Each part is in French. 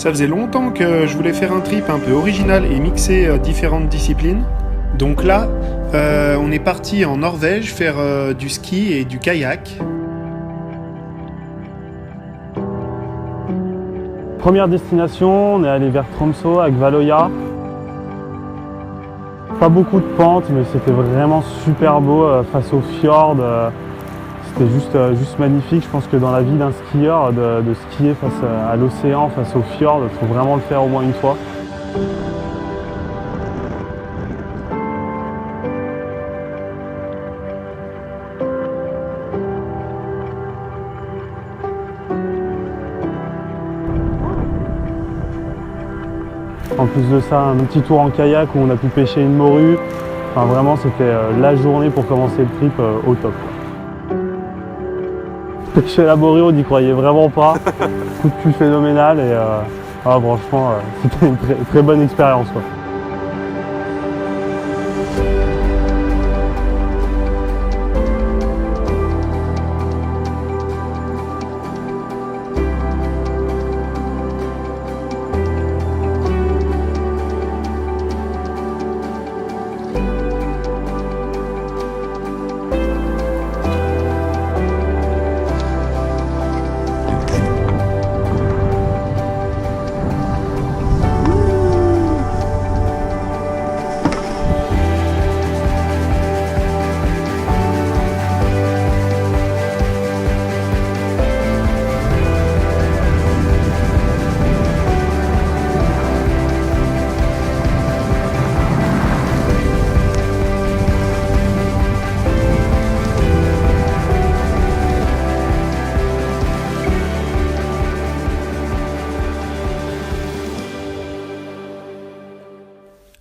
Ça faisait longtemps que je voulais faire un trip un peu original et mixer différentes disciplines. Donc là, on est parti en Norvège faire du ski et du kayak. Première destination, on est allé vers Tromsø avec Valøya. Pas beaucoup de pentes, mais c'était vraiment super beau face au fjord. C'était juste magnifique. Je pense que dans la vie d'un skieur, de skier face à l'océan, face au fjord, il faut vraiment le faire au moins une fois. En plus de ça, un petit tour en kayak où on a pu pêcher une morue. Enfin, vraiment, c'était la journée pour commencer le trip au top. Pêcher la morue, on n'y croyait vraiment pas. Coup de cul phénoménal et franchement, c'était une très bonne expérience, quoi.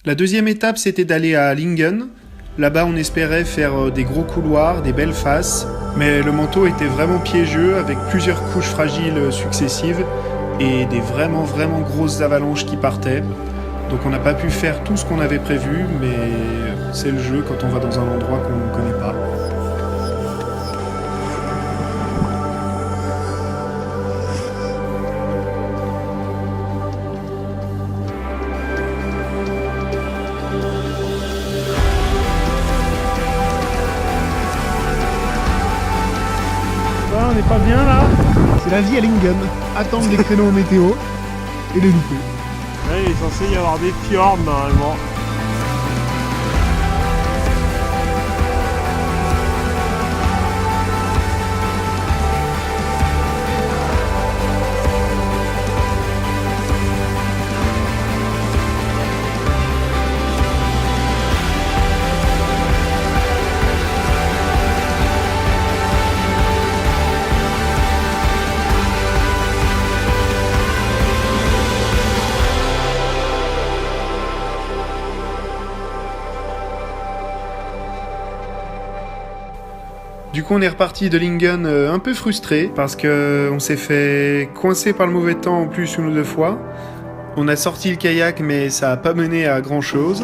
La deuxième étape, c'était d'aller à Lyngen. Là-bas, on espérait faire des gros couloirs, des belles faces, mais le manteau était vraiment piégeux avec plusieurs couches fragiles successives et des vraiment grosses avalanches qui partaient. Donc on n'a pas pu faire tout ce qu'on avait prévu, mais c'est le jeu quand on va dans un endroit qu'on ne connaît pas. On n'est pas bien là. C'est la vie à Lyngen. Attendre les créneaux météo et les louper. Là, il est censé y avoir des fjords normalement. Du coup, on est reparti de Lyngen un peu frustré parce qu'on s'est fait coincer par le mauvais temps en plus une ou deux fois. On a sorti le kayak, mais ça n'a pas mené à grand chose.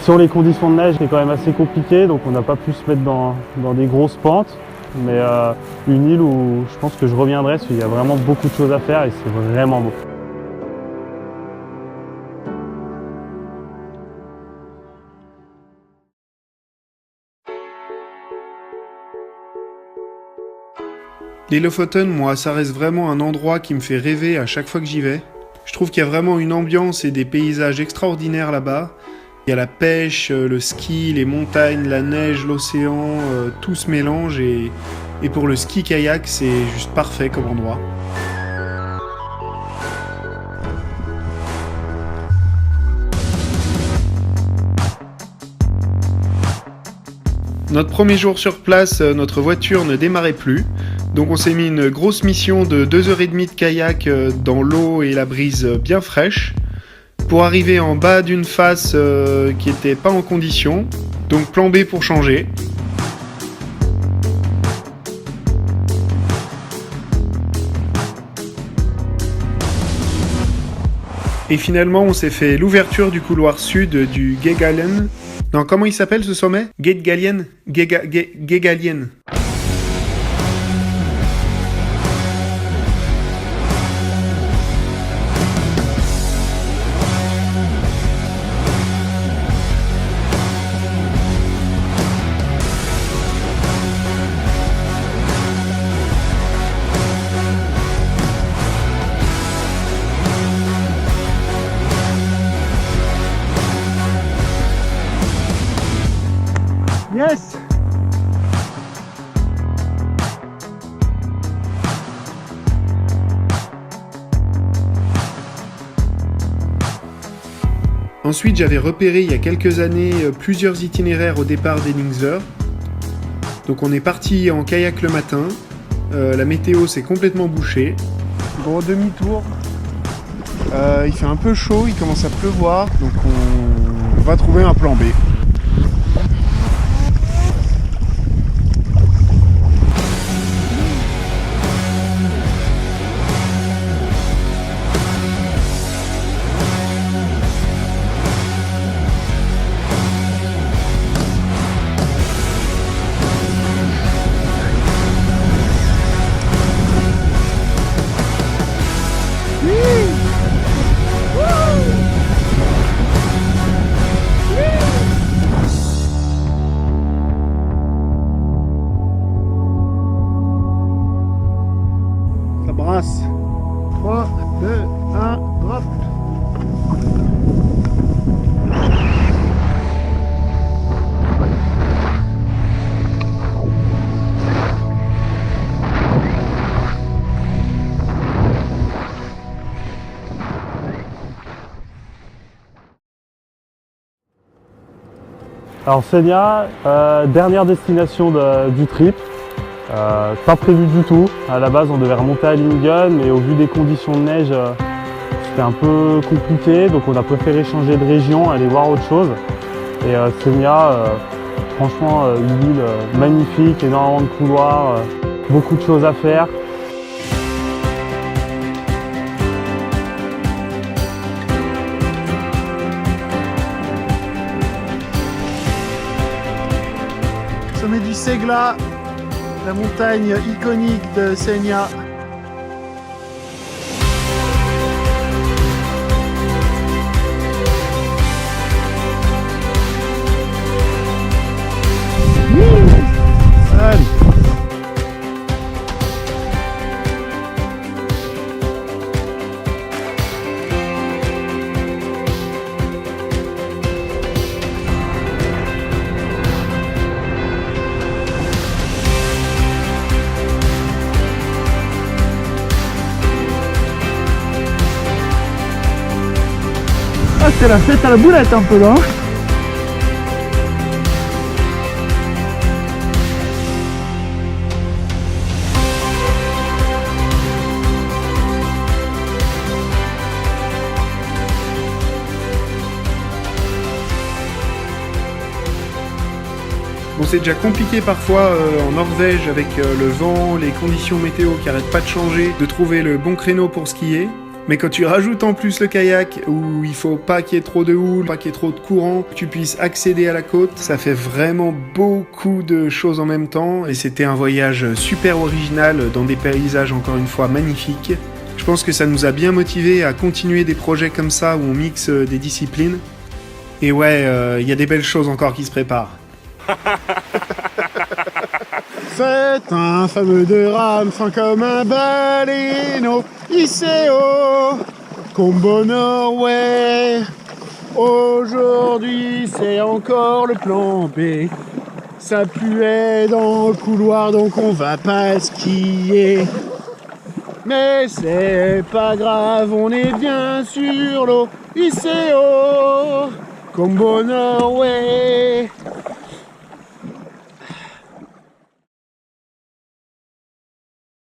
Sur les conditions de neige, c'est quand même assez compliqué, donc on n'a pas pu se mettre dans des grosses pentes. Mais une île où je pense que je reviendrai parce qu'il y a vraiment beaucoup de choses à faire et c'est vraiment beau. Les Lofoten, moi, ça reste vraiment un endroit qui me fait rêver à chaque fois que j'y vais. Je trouve qu'il y a vraiment une ambiance et des paysages extraordinaires là-bas. Il y a la pêche, le ski, les montagnes, la neige, l'océan, tout se mélange et pour le ski-kayak, c'est juste parfait comme endroit. Notre premier jour sur place, notre voiture ne démarrait plus. Donc on s'est mis une grosse mission de 2h30 de kayak dans l'eau et la brise bien fraîche pour arriver en bas d'une face qui était pas en condition. Donc plan B pour changer. Et finalement on s'est fait l'ouverture du couloir sud du Gegalien. Non, comment il s'appelle ce sommet ? Gegalien. Ensuite, j'avais repéré il y a quelques années plusieurs itinéraires au départ d'Henningswer. Donc on est parti en kayak le matin, la météo s'est complètement bouchée. Gros demi-tour. Il fait un peu chaud, il commence à pleuvoir, donc on va trouver un plan B. Ça brasse. 3, 2, 1, drop. Alors Senia, dernière destination du trip, pas prévu du tout. À la base on devait remonter à Lingen, mais au vu des conditions de neige, c'était un peu compliqué, donc on a préféré changer de région, aller voir autre chose. Et Senia, franchement une île magnifique, énormément de couloirs, beaucoup de choses à faire. Sommet du Segla, la montagne iconique de Senia. Salut. Ah, c'est la fête à la boulette un peu là. Bon, c'est déjà compliqué parfois en Norvège avec le vent, les conditions météo qui arrêtent pas de changer, de trouver le bon créneau pour skier. Mais quand tu rajoutes en plus le kayak, où il faut pas qu'il y ait trop de houle, pas qu'il y ait trop de courant, que tu puisses accéder à la côte, ça fait vraiment beaucoup de choses en même temps. Et c'était un voyage super original dans des paysages encore une fois magnifiques. Je pense que ça nous a bien motivés à continuer des projets comme ça où on mixe des disciplines. Et ouais, il y a des belles choses encore qui se préparent. Faites un fameux de rame fin comme un baleineau, Iseo, Combo Norway. Aujourd'hui c'est encore le plan B. Ça puait dans le couloir donc on va pas skier. Mais c'est pas grave, on est bien sur l'eau, Iseo, Combo Norway.